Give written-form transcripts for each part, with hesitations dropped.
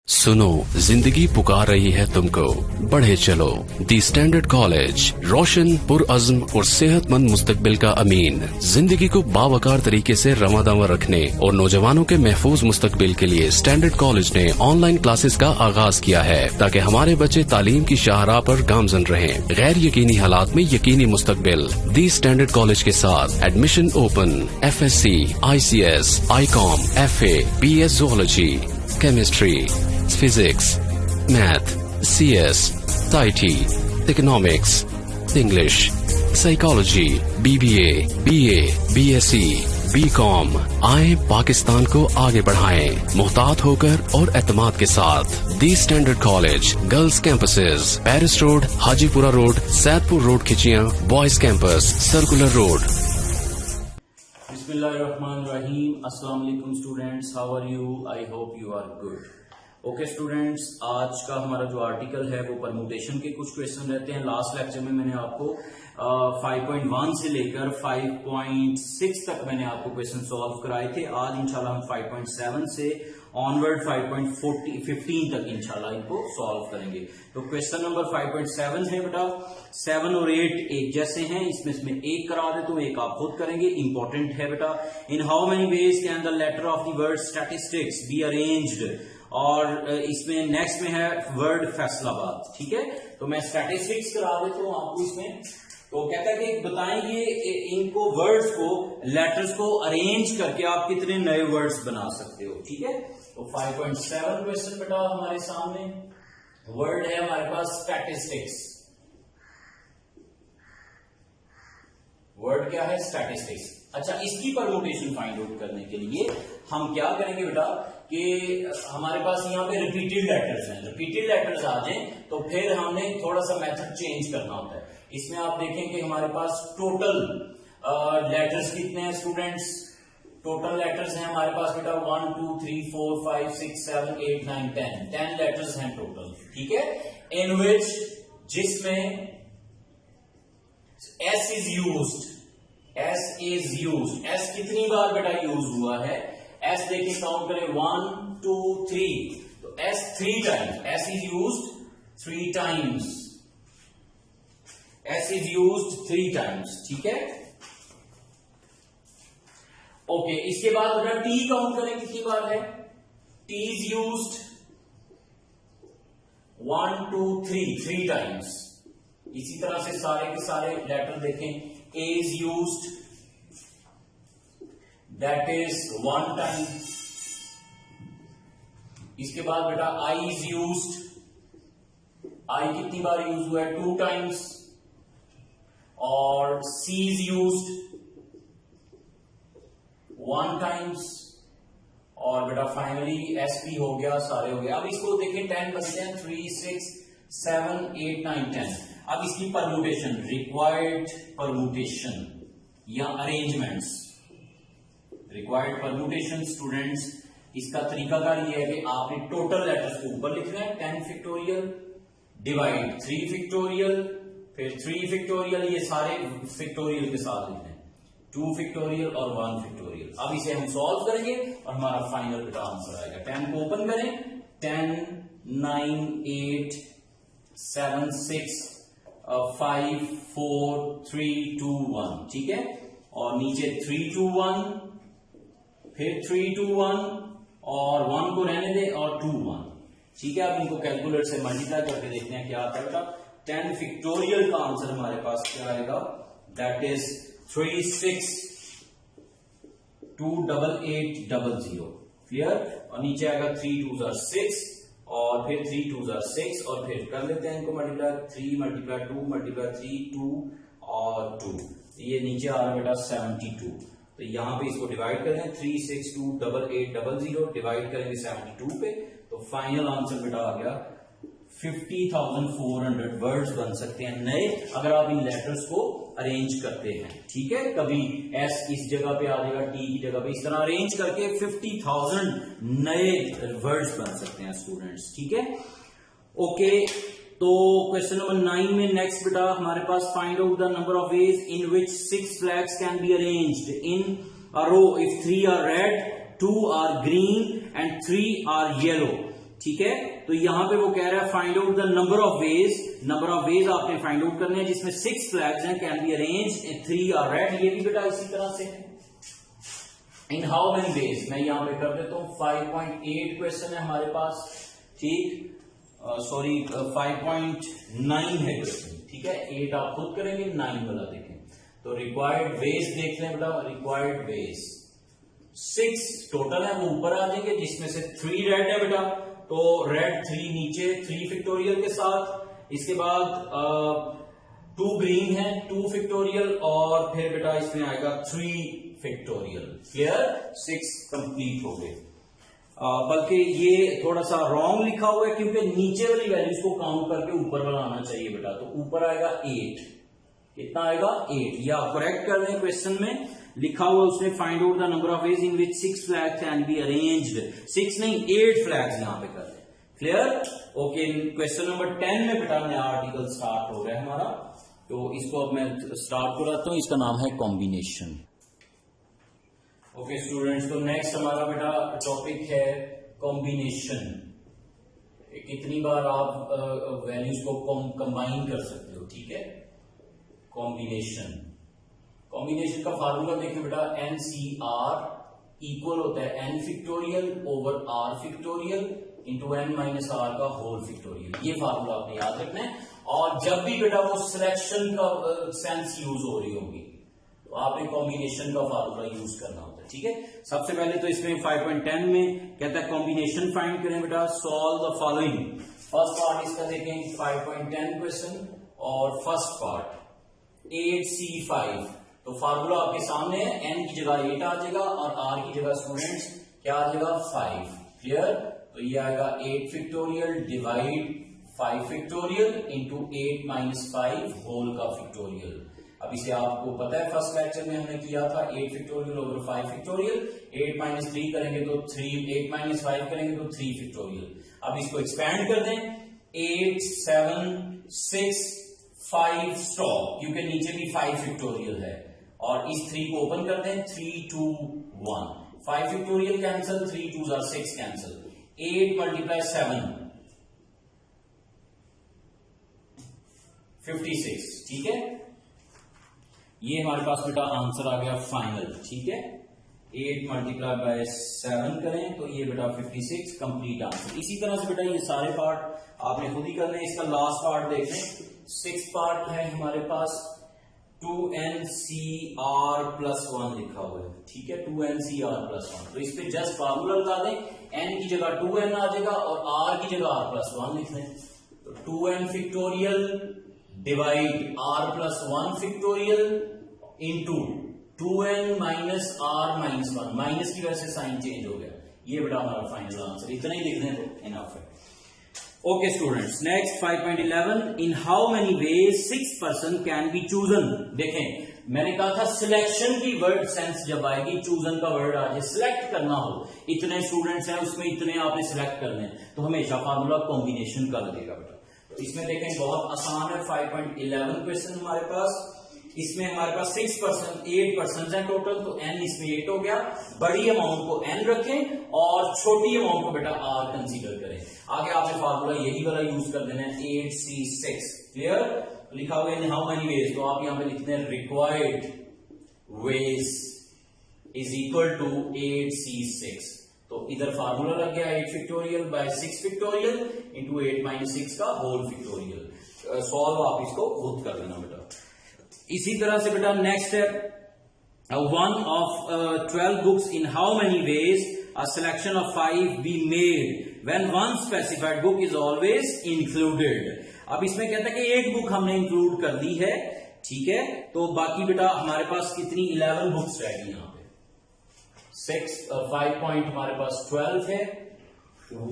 सुनो, जिंदगी पुकार रही है तुमको, बढ़े चलो। दी स्टैंडर्ड कॉलेज, रोशन, पुरअज़्म और सेहतमंद मुस्तकबिल का अमीन। जिंदगी को बावकार तरीके से रवादावा रखने और नौजवानों के महफूज मुस्तकबिल के लिए स्टैंडर्ड कॉलेज ने ऑनलाइन क्लासेस का आगाज किया है, ताकि हमारे बच्चे तालीम की शाहराह पर गामजन रहें। गैर यकीनी हालात में यकीनी मुस्तकबिल। दी स्टैंडर्ड कॉलेज के साथ admission open. FSC, ICS, ICOM, FA, BS Zoology, Chemistry, Physics, Math, CS, IT, Economics, English, Psychology, BBA, BA, BSc, BCom। आए पाकिस्तान को आगे बढ़ाएं, मुहतात होकर और एतमाद के साथ। The standard college, girls campuses, Paris road, Hajipura road, Saidpur road Khichiyan, boys campus, circular road. बिस्मिल्लाहिर्रहमानिर्रहीम। अस्सलाम वालेकुम students, how are you? I hope you are good. Okay students, आज का हमारा जो आर्टिकल है वो परम्यूटेशन के कुछ क्वेश्चन रहते हैं। लास्ट लेक्चर में मैंने आपको 5.1 से लेकर 5.6 तक मैंने आपको क्वेश्चन सॉल्व कराए थे। आज इंशाल्लाह हम 5.7 से ऑनवर्ड 5.15 तक इंशाल्लाह इनको सॉल्व करेंगे। तो क्वेश्चन नंबर 5.7 है बेटा, 7 और 8 एक जैसे हैं, इसमें एक करा दे तो एक आप खुद करेंगे। इंपॉर्टेंट है बेटा। In how many ways can the letter of the word statistics be arranged, और इसमें नेक्स्ट में है वर्ड फैसलाबाद। ठीक है, तो मैं स्टैटिस्टिक्स करा देता हूं आपको इसमें। तो कहता है कि बताएंगे इनको वर्ड्स को, लेटर्स को अरेंज करके आप कितने नए वर्ड्स बना सकते हो। ठीक है, तो 5.7 क्वेश्चन बेटा हमारे सामने। वर्ड है हमारे पास स्टैटिस्टिक्स। वर्ड क्या है? स्टैटिस्टिक्स। अच्छा, इसकी परम्यूटेशन फाइंड आउट करने के लिए हम क्या करेंगे बेटा कि हमारे पास यहाँ पे रिपीटेड लेटर्स हैं। रिपीटेड लेटर्स आ जाएं तो फिर हमने थोड़ा सा मेथड चेंज करना होता है। इसमें आप देखें कि हमारे पास टोटल लेटर्स कितने हैं स्टूडेंट्स? टोटल लेटर्स हैं हमारे पास बेटा 1 2 3 4 5 6 7 8 9 10 लेटर्स हैं टोटल। ठीक है, इन विच जिसमें S is used. S is used. S कितनी बार बेटा यूज हुआ है? S देखिए, काउंट करें 1 2 3, तो S 3 times. S is used 3 times. S is used 3 times. ठीक है, ओके। इसके बाद बेटा T काउंट करें कितनी बार है? T is used 1 2 3 times. इसी तरह से सारे के सारे लेटर देखें। A is used, that is 1 time। इसके बाद बेटा I is used। I कितनी बार यूज हुआ है? 2 times। और C is used 1 times। और बेटा फाइनली SP हो गया, सारे हो गए। अब इसको देखें, 10 बनते हैं, 3 6 7 8 9 10। अब इसकी परम्यूटेशन, रिक्वायर्ड परम्यूटेशन या अरेंजमेंट्स। रिक्वायर्ड परम्यूटेशन स्टूडेंट्स, इसका तरीकाकार ये है कि आपने टोटल लेटर्स को ऊपर लिखना है, 10 फैक्टोरियल डिवाइड 3 फैक्टोरियल, फिर 3 फैक्टोरियल, ये सारे फैक्टोरियल के साथ लिखना है, 2 फैक्टोरियल और 1 फैक्टोरियल। अब इसे हम सॉल्व करेंगे और हमारा फाइनल बेटा आंसर आएगा। 10 को ओपन करें, 10 9 8 7 6 5 4 3 2 1। ठीक है, और नीचे 3 2 1, फिर 3 2 1 और 1 को रहने दे और 2 1। ठीक है, अब इनको कैलकुलेटर से मल्टीप्लाई करके देखते हैं क्या आता है बेटा। 10 फैक्टोरियल का आंसर हमारे पास क्या आएगा? That is 3 6 2 8 8 0 0। क्लियर? और नीचे आएगा 3 2 6 और फिर 3 2 6 और फिर कर लेते हैं इनको मल्टीप्लाई, 3 मल्टीप्लाई 2 मल्टीप्लाई 3 2 और 2। ये नीचे आ रहा है बेटा 72। तो यहां पे इसको डिवाइड करें, 3 6 2 8 8 0 डिवाइड करेंगे 72 पे, तो फाइनल आंसर बेटा आ गया 50,400 वर्ड्स बन सकते हैं नए, अगर आप इन लेटर्स को अरेंज करते हैं। ठीक है, कभी S इस जगह पे आ जाएगा, T की जगह पे, इस तरह अरेंज करके 50,000 नए वर्ड्स बन सकते हैं स्टूडेंट्स। ठीक है, ओके। तो क्वेश्चन नंबर 9 में नेक्स्ट बेटा हमारे पास, find out the number of ways in which 6 flags can be arranged in a row if 3 are red, 2 are green and 3 are yellow। ठीक है। तो यहां पे वो कह रहा है find out the number of ways आपने फाइंड आउट करने हैं जिसमें 6 फ्लैग्स हैं, can be arrange in 3 are red. ये भी बेटा इसी तरह से है। इन हाउ मेनी वेज, मैं यहां पे कर देता हूं 5.8 क्वेश्चन है हमारे पास, ठीक, सॉरी 5.9 है क्वेश्चन, ठीक है। 8 आप खुद करेंगे, 9 वाला देखें। तो रिक्वायर्ड वेज देख लें बेटा, रिक्वायर्ड वेज 6 टोटल है, वो ऊपर आ जाएंगे जिसमें से 3 रेड है बेटा, तो रेड 3 नीचे 3 फैक्टोरियल के साथ, इसके बाद 2 ग्रीन है 2 फैक्टोरियल, और फिर बेटा इसमें आएगा 3 फैक्टोरियल। क्लियर, 6 कंप्लीट हो गए। बल्कि ये थोड़ा सा रॉन्ग लिखा हुआ है क्योंकि नीचे वाली वैल्यूज को काउंट करके ऊपर वाला आना चाहिए बेटा, तो ऊपर आएगा 8, कितना आएगा 8। ये आप करेक्ट कर दें, क्वेश्चन में लिखा हुआ उसने find out the number of ways in which 6 flags can be arranged, 6 नहीं 8 फ्लैग्स यहां पे कर दें। Clear, okay. क्वेश्चन नंबर 10 में बेटा नया आर्टिकल स्टार्ट हो रहा है हमारा, तो इसको अब मैं स्टार्ट कराता हूं, इसका नाम है कॉम्बिनेशन। ओके स्टूडेंट्स, तो नेक्स्ट हमारा बेटा टॉपिक है कॉम्बिनेशन। कितनी बार आप वैल्यूज को कंबाइन कर सकते हो, ठीक है। कॉम्बिनेशन का फार्मूला देखिए बेटा, NCR इक्वल होता है n factorial over r factorial into n minus r का होल फैक्टोरियल। ये फार्मूला आपने याद रखना है। और जब भी बेटा वो सिलेक्शन का सेंस यूज हो रही होगी तो आपने कॉम्बिनेशन का फार्मूला यूज करना होता है, ठीक है। सबसे पहले तो इसमें 5.10 में कहता है कॉम्बिनेशन फाइंड करें बेटा, solve the following. First part इसका देखें 5.10 क्वेश्चन, और फर्स्ट पार्ट 8C5। तो फार्मूला आपके सामने है, n की जगह 8 आ जाएगा और r की जगह स्टूडेंट्स क्या आ जाएगा 5। क्लियर, तो ये आएगा 8 factorial divide 5 factorial into 8 minus 5 whole का फैक्टोरियल। अब इसे आपको पता है फर्स्ट लेक्चर में हमने किया था 8 फैक्टोरियल ओवर 5 फैक्टोरियल, 8 माइनस 3 करेंगे तो 3, 8 माइनस 5 करेंगे तो 3 फैक्टोरियल। अब इसको एक्सपैंड कर दें, 8 7 6 5 स्टॉप, क्योंकि नीचे भी 5 फैक्टोरियल है, और इस 3 को ओपन कर दें, 3 2 1, 5 factorial cancel, 3 2 are 6 cancel, 8 multiply 7 56, ठीक है। ये हमारे पास बेटा आंसर आ गया फाइनल, ठीक है। 8 मल्टीप्लाई बाय 7 करें तो ये बेटा 56 कंप्लीट आंसर। इसी तरह से बेटा ये सारे पार्ट आपने खुद ही करने। इसका लास्ट पार्ट देख लें, 6 पार्ट है हमारे पास, 2NCR+1 लिखा हुआ है, ठीक है। 2NCR+1, तो इस पे जस्ट फार्मूला लगा दें, n की जगह 2n आ जाएगा और r की जगह r+1 लिख लें। तो 2n factorial divide r+1 factorial into 2n minus r minus 1, minus की वजह से साइन चेंज हो गया। ये बेटा हमारा फाइनल आंसर, इतना ही लिख दें तो इनफ है। Okay students, next 5.11, in how many veg 6 person can be chosen. देखें, मैंने कहा था सिलेक्शन की वर्ड सेंस जब आएगी, चूजन का वर्ड आ जाए, सिलेक्ट करना हो, इतने स्टूडेंट्स हैं उसमें इतने आपने सिलेक्ट करने हैं, तो हमेशा फार्मूला कॉम्बिनेशन का लगेगा बेटा। तो इसमें देखें बहुत आसान है, 5.11 क्वेश्चन हमारे पास, इसमें हमारे पास 6 पर्सन 8 पर्सन है टोटल, तो n इसमें 8 हो गया। बड़ी अमाउंट को n रखें और छोटी अमाउंट को बेटा r कंसीडर करें। आगे आपने फार्मूला यही वाला यूज कर देना है, 8C6। क्लियर, लिखा हुआ है हाउ मेनी वेज, तो आप यहां पे लिखते हैं required ways is equal to 8C6। तो इधर फार्मूला लग गया 8 factorial by 6 factorial into 8 minus 6 का होल फैक्टोरियल। सॉल्व आप इसको खुद कर लेना बेटा। इसी तरह से बेटा नेक्स्ट है, one of 12 books, in how many ways a selection of 5 be made when one specified book is always included। अब इसमें कहता है कि एक बुक हमने इंक्लूड कर दी है, ठीक है, तो बाकी बेटा हमारे पास कितनी 11 बुक्स रहेगी यहाँ पे, 5 पॉइंट हमारे पास 12 है।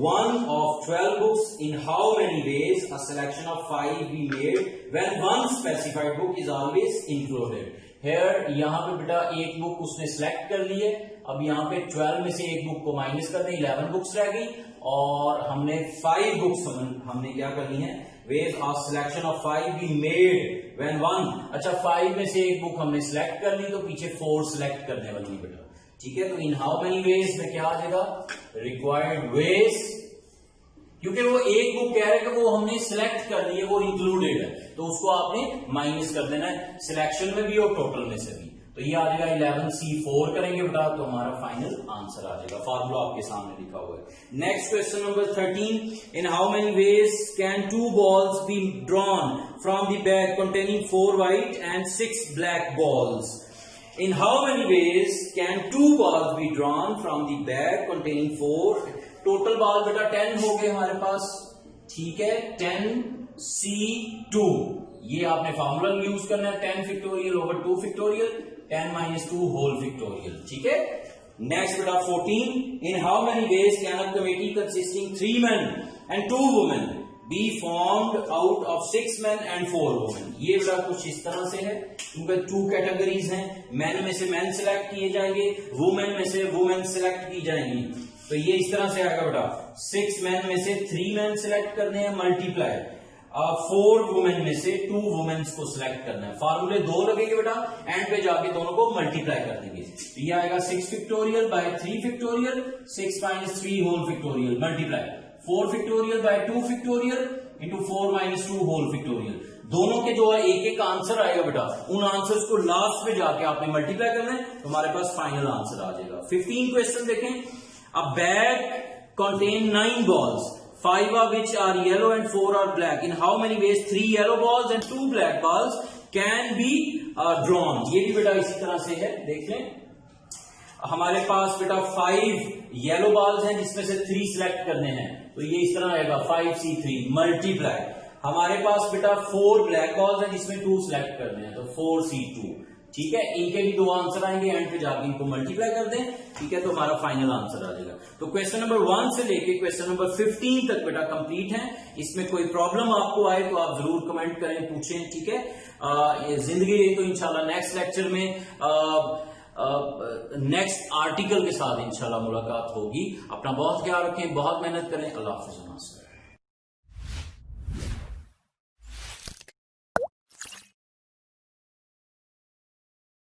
One of 12 books, in how many ways a selection of 5 be made when one specified book is always included। Here यहाँ पे बेटा एक बुक उसने सिलेक्ट कर ली है। अब यहाँ पे 12 में से एक बुक को माइनस कर दें, 11 बुक्स रह गई, और हमने 5 बुक्स हमने क्या करनी है, ways a selection of 5 be made when one, अच्छा 5 में से एक बुक हमने सिलेक्ट कर ली, तो पीछे 4 सिलेक्ट करने वाली है बेटा, ठीक है। तो इन हाउ मेनी वेज में क्या आ जाएगा, रिक्वायर्ड वेज क्योंकि वो एक बुक कह रहे हैं कि वो हमने सिलेक्ट कर ली है, वो इंक्लूडेड है, तो उसको आपने माइनस कर देना है सिलेक्शन में भी और टोटल में से भी। तो ये आ जाएगा 11C4 करेंगे बेटा, तो हमारा फाइनल आंसर आ जाएगा। फार्मूला आपके सामने लिखा हुआ है। Next question number 13, in how many ways can 2 balls be drawn from the bag containing 4 white and 6 black balls? In how many ways can 2 balls be drawn from the bag containing 4? Total ball बेटा 10 हो गए हमारे पास, ठीक है, 10C2, ये आपने formula use करना है, 10 factorial over 2 factorial, 10 - 2 whole factorial, ठीक है। नेक्स्ट बेटा 14, in how many ways can a committee consisting 3 men and 2 women be formed out of 6 men and 4 women? ये बेटा कुछ इस तरह से है, उनके 2 कैटेगरीज हैं, मैन में से मैन सिलेक्ट किए जाएंगे, वुमेन में से वुमेन सिलेक्ट की जाएंगी। तो ये इस तरह से आएगा बेटा, 6 men में से 3 men सिलेक्ट करने हैं, मल्टीप्लाई 4 वुमेन में से 2 वुमेन्स को सिलेक्ट करना है। फार्मूले 2 लगेंगे बेटा, एंड पे जाके दोनों को मल्टीप्लाई कर देंगे। तो ये आएगा 6 factorial by 3 factorial, 6 - 3 whole factorial, multiply 4 factorial by 2 factorial into 4 - 2 whole factorial. दोनों के जो है एक एक आंसर आएगा बेटा, उन आंसर्स को लास्ट में जाके आपने मल्टीप्लाई करना है, तो हमारे पास फाइनल आंसर आ जाएगा। 15 क्वेश्चन देखें, अ bag contain 9 balls, 5 of which are yellow and 4 are black. In how many ways 3 yellow balls and 2 black balls can be drawn? ये भी बेटा इसी तरह से है, देख लें। हमारे पास बेटा 5 येलो बॉल्स हैं जिसमें से 3 सिलेक्ट करने हैं, तो ये इस तरह आएगा 5C3 मल्टीप्लाई। हमारे पास बेटा 4 ब्लैक बॉल्स हैं जिसमें 2 सिलेक्ट करने हैं, तो 4C2, ठीक है। इनके भी 2 आंसर आएंगे, एंड पे जाके इनको मल्टीप्लाई कर दें, ठीक है, तो हमारा फाइनल आंसर आ जाएगा। तो क्वेश्चन नंबर 1 से लेके क्वेश्चन नंबर 15 तक बेटा कंप्लीट है। इसमें कोई प्रॉब्लम आपको आए तो आप जरूर कमेंट करें, पूछें, ठीक है। ये जिंदगी रही तो इंशाल्लाह नेक्स्ट लेक्चर में नेक्स्ट आर्टिकल के साथ इंशाल्लाह मुलाकात होगी। अपना बहुत ख्याल रखें, बहुत मेहनत करें। अल्लाह हाफिज़।